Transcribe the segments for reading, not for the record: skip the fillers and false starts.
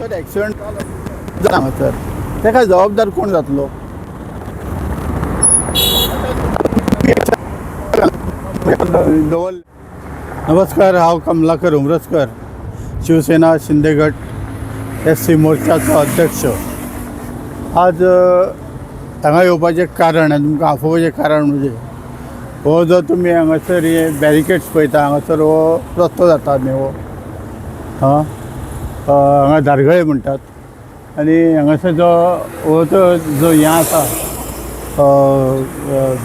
हांगासर एक्सिडंट जालो हांगासर ताका जबाबदार कोण जातलो? नमस्कार, हांव कमलाकर उमरसकर, शिवसेना शिंदे गट SC मोर्चाचो अध्यक्ष. आज हांगा येवपाचें कारण आनी तुमकां आफोवपाचें कारण म्हणजे हो जो तुमी हांगासर हे बॅरिकेड्स पळयता, हांगासर हो रस्तो जाता न्ही हो हांगा धारगळे म्हणटात आनी हांगासर हो जो हें आसा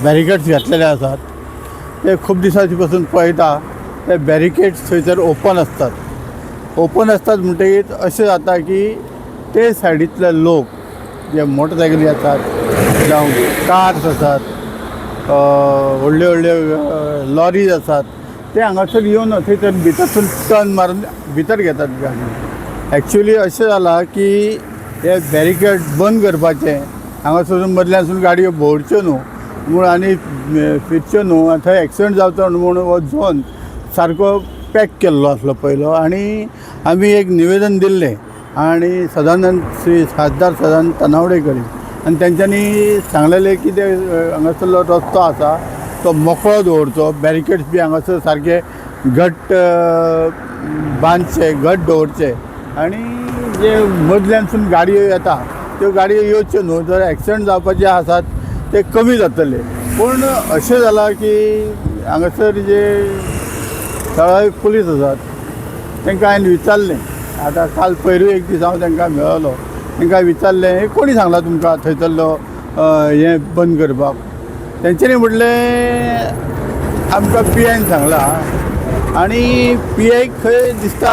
बॅरिकेड्स घातलेले आसात ते खूब दिसांची पासून पळयता. ते बॅरिकेड्स थंयसर ओपन असतात म्हणटकीर अशें जाता की ते सायडींतले लोक जे मोटरसायकली आसात जावं कार्स आसात, व्हडल्यो व्हडल्यो लॉरीज आसात, ते हांगासर येवन थंयसर भितरसून टर्न मारून भितर घेतात गाडी. एक्चुली अशें जालां की हे बॅरिकेड बंद करपाचें, हांगासरून मदल्यासून गाडयो भोंवड्यो न्हू म्हूण आनी फिरच्यो न्हू, थंय एक्सिडंट जावचो न्हू म्हूण हो झोन सारको पॅक केल्लो आसलो पयलो. आनी आमी एक निवेदन दिल्लें आनी श्री खासदार सदानंद तनावडेकर आनी तेंच्यांनी सांगलेलें की ते हांगासरलो रस्तो आसा तो मोकळो दवरचो, बॅरिकेड्स बी हांगासर सारके घट्ट बांदचे, घट्ट दवरचे आनी जे मदल्यानसून गाडयो येता त्यो गाडयो येवच्यो न्हू, जर एक्सिडंट जावपाचे आसात ते कमी जातले. पूण अशें जालां की हांगासर जे थळावे पुलीस आसात तांकां हांवें विचारलें, आतां काल पयरूय एक दीस हांव तांकां मेळ्ळो, तांकां विचारलें हे कोणी सांगलां तुमकां थंयसरलो हें बंद करपाक? तेंच्यांनी म्हटलें आमकां PIन सांगलां आनी PIक खंय दिसता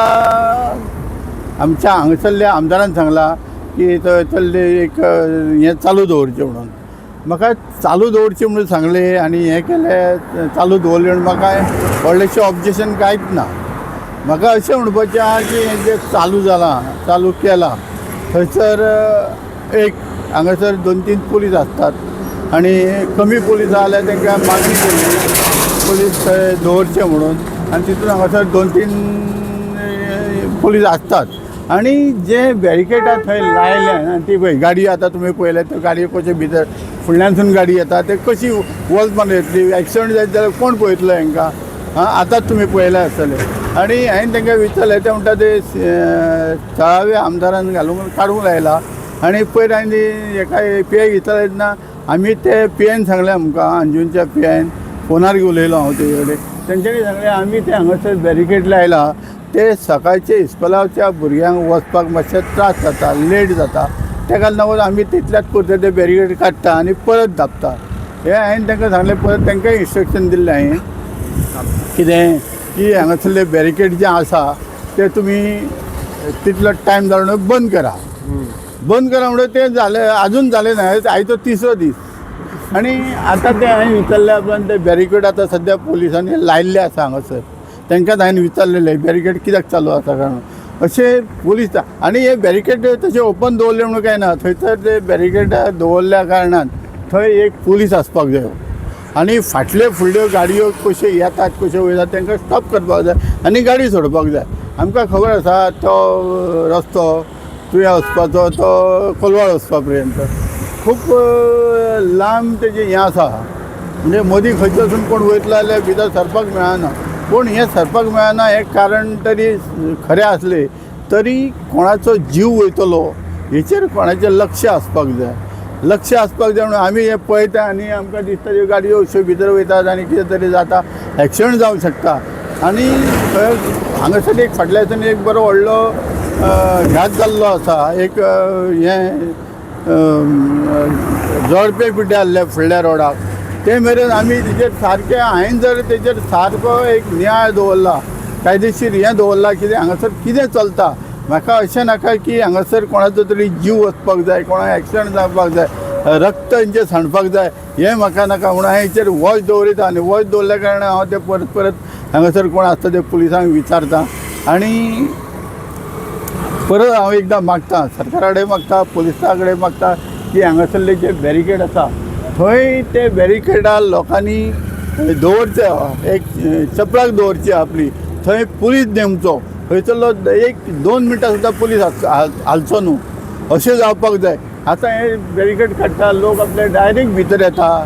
आमच्या हांगासरल्या आमदारान सांगलां की थंयसरलें एक हें चालू दवरचें म्हणून. म्हाका चालू दवरचें म्हणून सांगलें आनी हें केलें, चालू दवरलें म्हणून म्हाका व्हडलेंशें ऑब्जेक्शन कांयच ना. म्हाका अशें म्हणपाचें आहा की हें जें चालू जालां, चालू केलां, थंयसर एक हांगासर 2-3 पुलीस आसतात आनी कमी पुलीस आहा जाल्यार तांकां मागणी केल्ली पुलीस थंय दवरचें म्हणून आनी तितून हांगासर 2-3 पुलीस आसतात. आनी जे बॅरिकेड आहा थंय लायल्या आनी ती पळय गाडी आतां तुमी पळयल्यात त्यो गाडयो कशे भितर फुडल्यानसून गाडी येता ते कशी वच मारून येतली, एक्सिडंट जायत जाल्यार कोण पळयतलो हांकां? आतांच तुमी पळयलें आसतलें. आनी हांवें तांकां विचारलें, ते म्हणटा ते थळावे आमदारान काडूंक लायला. आनी पयर हांवें हेका PI विचारलें तेन्ना आमी ते PIन सांगलें आमकां, अंजुनच्या PIन फोनार उलयलो हांव ते कडेन. तेंच्यांनी सांगलें आमी ते हांगासर बॅरिकेड लायला ते सकाळचे इस्कॉलाच्या भुरग्यांक वचपाक मातशें त्रास जाता, लेट जाता, तेका लागून आमी तितल्याच पुरते ते बॅरिकेड काडटा आनी परत धापता. हें हांवें तांकां सांगलें. परत तांकांय इन्स्ट्रक्शन दिल्लें हांवें कितें की हांगासरले बॅरिकेड जे आसा ते तुमी तितलो टायम जावन बंद करा म्हणून ते जालें. आजून जालें ना, आयचो 3रो दीस आनी आतां ते हांवें विचारल्या उपरांत ते बॅरिकेड आतां सद्या पुलिसांनी लायिल्ले आसा हांगासर. तांकांच हांवें विचारलेलें बॅरिकेड कित्याक चालू आसा कारण अशें पुलीस. आनी हे बॅरिकेड तशें ओपन दवरलें म्हणून कांय ना, थंयसर ते बॅरिकेड दवरल्या कारणान थंय एक पुलीस आसपाक जाय आनी फाटल्यो फुडल्यो गाडयो कश्यो येतात कश्यो वयतात तांकां स्टॉप करपाक जाय आनी गाडी सोडपाक जाय. आमकां खबर आसा तो रस्तो तुवें वचपाचो तो कोलवाळ वचपा पर्यंत खूब लांब तेजें हें आसा, म्हणजे मदीं खंयचो वचून कोण वयतलो जाल्यार भितर सरपाक मेळना. पूण हें सरपाक मेळना हें कारण तरी खरें आसलें तरी कोणाचो जीव वयतलो हेचेर कोणाचें लक्ष आसपाक जाय म्हणून आमी हें पळयता आनी आमकां दिसता ह्यो गाडयो अश्यो भितर वयतात आनी कितें तरी जाता, एक्सिडंट जावंक शकता. आनी थंय हांगासर एक फाटल्याच्यान एक बरो व्हडलो घात जाल्लो आसा, एक हें जोडपे पिड्डे आहले फुडल्या रोडाक, ते मेरेन आमी तेजेर सारकें हांवें जर तेजेर सारको एक न्याय दवरला, कायदेशीर हें दवरला कितें हांगासर कितें चलता. म्हाका अशें नाका की हांगासर कोणाचो तरी जीव वचपाक जाय, कोणाक एक्सिडंट जावपाक जाय, रक्त हेंचें सांडपाक जाय, हें म्हाका नाका म्हणून हांवें हेचेर वॉच दवरिता. आनी वॉच दवरल्या कारणान हांव ते परत परत हांगासर कोण आसता ते पुलिसांक विचारता आनी परत हांव एकदां मागता, सरकारा कडेन मागता, पुलिसा कडेन मागता की हांगासरले जे बॅरिकेड आसा थंय ते बॅरिकेडार लोकांनी दवरचे, एक चपराक दवरची आपली, थंय पुलीस नेमचो थंयसरलो 1-2 मिनटां सुद्दां पुलीस हालचो न्हू, अशें जावपाक जाय. आतां हे बॅरिकेड काडटा, लोक आपले डायरेक्ट भितर येता.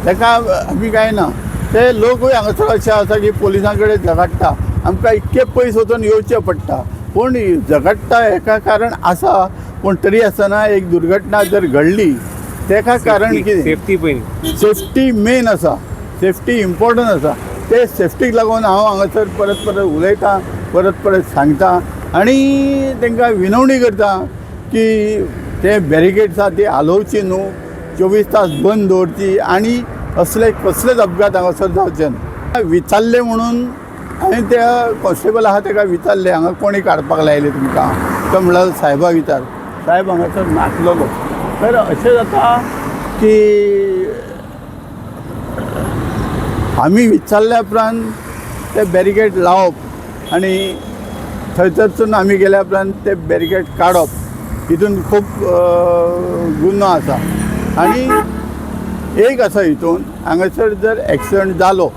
ताका आमी काय ना, ते लोकूय हांगासर अशें आसा की पुलिसां कडेन झगडटा, आमकां इतके पयस वचून येवचें पडटा. पूण झगडटा हेका कारण आसा, पूण तरी आसतना एक दुर्घटना जर घडली तेका कारण कितें? सेफ्टी मेन आसा, सेफ्टी इम्पॉर्टंट आसा. ते सेफ्टीक लागून हांव हांगासर परत परत उलयतां, परत परत सांगता आनी तांकां विनवणी करता की ते बॅरिकेड्स आसा ती हालोवची न्हू, 24 तास बंद दवरची आनी कसलेच अपघात हांगासर जावचे न्हू. विचारले म्हणून हांवें त्या कॉन्स्टेबल आहा ताका विचारलें, हांगा कोणी काडपाक लायले तुमकां? तो म्हणल्यार सायबा विचार. सायब हांगासर नाचलोलो. तर अशें जाता की आमी विचारल्या उपरांत ते बॅरिकेड लावप आनी थंयसरसून आमी गेल्या उपरांत ते बॅरिकेड काडप, हितून खूब गुन्हो आसा. आनी एक आसा हितून, हांगासर जर एक्सिडंट जालो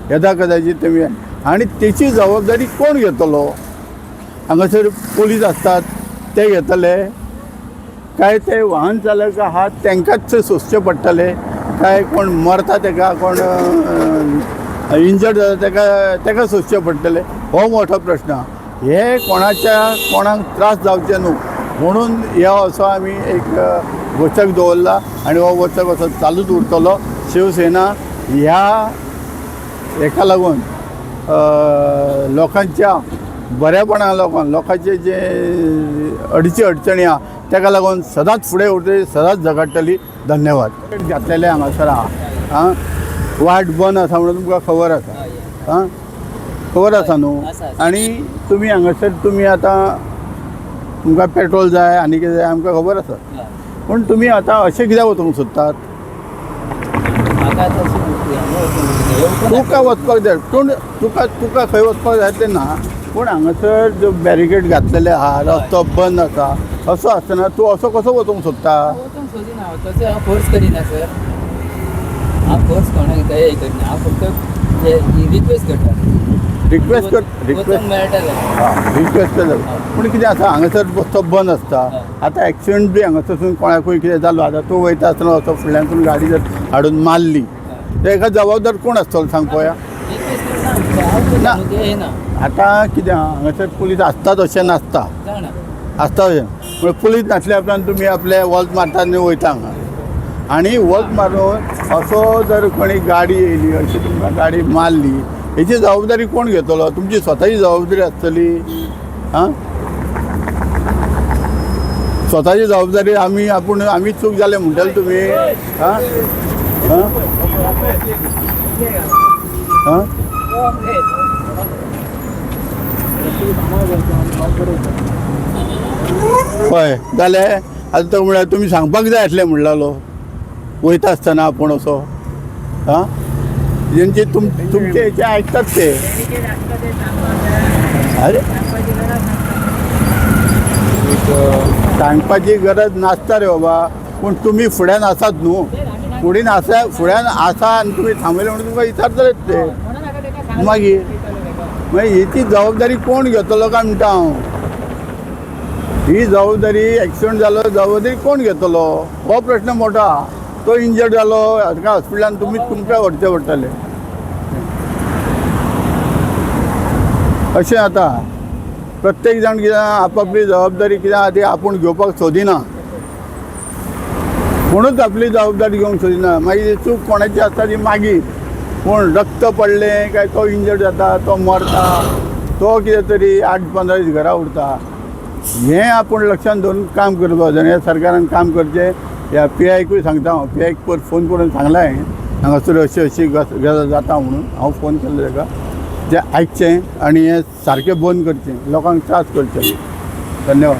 येदा कदाचित तेमी आनी तेची जबाबदारी कोण घेतलो? हांगासर पुलीस आसतात ते घेतले काय ते वाहन चालक आहात तांकांच सोंसचें पडटलें, काय कोण मरता ताका, कोण इंजर्ड जाता ताका सोंसचें पडटलें? हो मोठो प्रश्न. हे कोणाक त्रास जावचे न्हू म्हणून ह्यो असो आमी एक वचक दवरला आनी हो वचक असो चालूच उरतलो. शिवसेना ह्या हेका लागून लोकांच्या बऱ्यापणा लागून, लोकांचे जे अडचणी आहा ताका लागून सदांच फुडें उरतली, सदांच झगडटली. धन्यवाद. घातलेले हांगासर आहा, वाट बंद आसा म्हणून तुमकां खबर आसा, खबर आसा न्हू. आनी तुमी हांगासर तुमी आतां तुमकां पेट्रोल जाय आनी कितें जाय आमकां खबर आसा, पूण तुमी आतां अशें कित्याक वचूंक सोदतात? तुका वचपाक जाय, पूण तुका खंय वचपाक जाय तें ना, पूण हांगासर जो बॅरिकेड घातलेले आहा, रस्तो बंद आसा, असो आसतना तूं असो कसो वचूंक सोदता? वचूंक सोदिना हांव, तशें हांव फोर्स करिना सर. हांव फोर्स कोणाक हे करिना, हांव फक्त रिक्वेस्ट करता. रिक्वेस्ट करता. पूण कितें आसा, हांगासर रस्तो बंद आसता. आतां एक्सिडंट बी हांगासरसून कोणाकूय कितें जालो, आतां तूं वयता आसतना असो फुडल्यानसून गाडी जर हाडून मारली तर हेका जबाबदार कोण आसतलो सांग पळोवया? ना, आतां कितें हांगासर पुलीस आसतात अशें नासता, आसता अशें. पूण पुलीस नासल्या उपरांत तुमी आपले वॉल्त मारता आनी वयता हांगा, आनी वॉल्त मारून असो जर कोणी गाडी येयली, अशी तुमकां गाडी मारली, हेची जबाबदारी कोण घेतलो? तुमची स्वताची जबाबदारी आसतली. स्वताची जबाबदारी आमी चूक जाले म्हणटले तुमी? हय जालें. आतां तो म्हळ्यार तुमी सांगपाक जाय आसलें म्हणलेलो वयता आसतना आपूण असो. जेंचे तुमचे हेचे आयकतात ते. अरे सांगपाची गरज नासता रे बाबा, पूण तुमी फुड्यान आसात न्हू, फुड्यान आसा आनी तुमी थांबयले म्हणून तुमकां विचारतलेच ते. मागीर हेची जबाबदारी कोण घेतलो काय म्हणटा हांव? ही जबाबदारी एक्सिडंट जालो जबाबदारी कोण घेतलो हो प्रश्न मोठो. तो इंजर्ड जालो हाका हॉस्पिटलान तुमकां व्हरचें पडटलें. अशें जाता. प्रत्येक जाण कितें आपापली जबाबदारी कितें आहा ती आपूण घेवपाक सोदिना, कोणूच आपली जबाबदारी घेवंक सोदिना. मागीर चूक कोणाची आसता ती मागीर, पूण रक्त पडलें काय तो इंजर्ड जाता, तो मरता, तो कितें तरी 8-15 दीस घरा उरता, हें आपूण लक्षांत दवरून काम करपाक जाय. ह्या सरकारान काम करचें. ह्या PIकूय सांगता हांव, PIक फोन करून सांगला हांवें हांगासर अशी गजाल जाता म्हणून. हांव फोन केल्लो ताका, तें आयकचें आनी हें सारकें बंद करचें, लोकांक त्रास करचे. धन्यवाद.